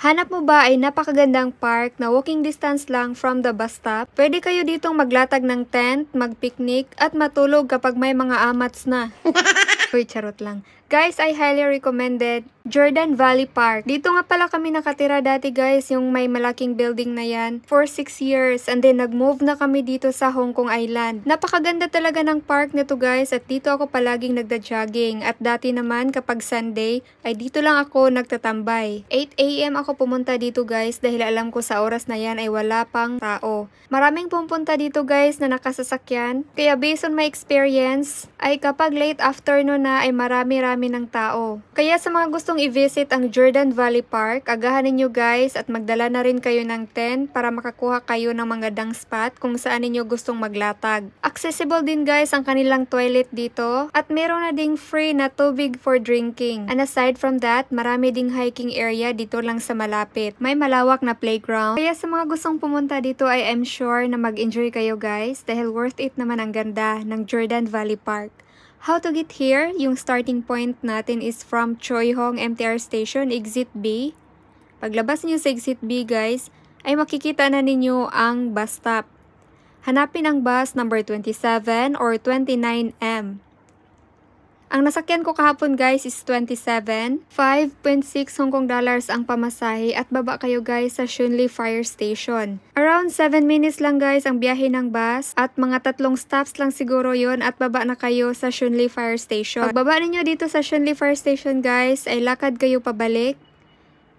Hanap mo ba ay napakagandang park na walking distance lang from the bus stop? Pwede kayo ditong maglatag ng tent, magpiknik, at matulog kapag may mga amats na. Uy, charot lang. Guys, I highly recommended Jordan Valley Park. Dito nga pala kami nakatira dati guys, yung may malaking building na yan, for 6 years. And then nag-move na kami dito sa Hong Kong Island. Napakaganda talaga ng park nito guys, at dito ako palaging nagda-jogging. At dati naman kapag Sunday, ay dito lang ako nagtatambay. 8 AM ako pumunta dito guys, dahil alam ko sa oras na yan ay wala pang tao. Maraming pumunta dito guys na nakasasakyan. Kaya based on my experience, ay kapag late afternoon na ay marami-rami ng tao. Kaya sa mga gustong i-visit ang Jordan Valley Park, agahan ninyo guys at magdala na rin kayo ng tent para makakuha kayo ng magandang spot kung saan ninyo gustong maglatag. Accessible din guys ang kanilang toilet dito at meron na ding free na tubig for drinking. And aside from that, marami ding hiking area dito lang sa malapit. May malawak na playground. Kaya sa mga gustong pumunta dito ay I'm sure na mag-enjoy kayo guys dahil worth it naman ang ganda ng Jordan Valley Park. How to get here? Yung starting point natin is from Choi Hong MTR Station, Exit B. Paglabas niyo sa Exit B guys, ay makikita na ninyo ang bus stop. Hanapin ang bus number 27 or 29M. Ang nasakyan ko kahapon guys is 27. 5.6 Hong Kong dollars ang pamasahe at baba kayo guys sa Shunli Fire Station. Around 7 minutes lang guys ang biyahe ng bus at mga 3 stops lang siguro yon at baba na kayo sa Shunli Fire Station. Pagbaba ninyo dito sa Shunli Fire Station guys ay lakad kayo pabalik.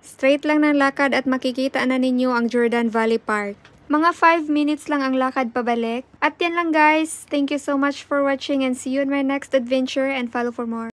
Straight lang ng lakad at makikita na ninyo ang Jordan Valley Park. Mga 5 minutes lang ang lakad pabalik. At yan lang guys. Thank you so much for watching and see you in my next adventure and follow for more.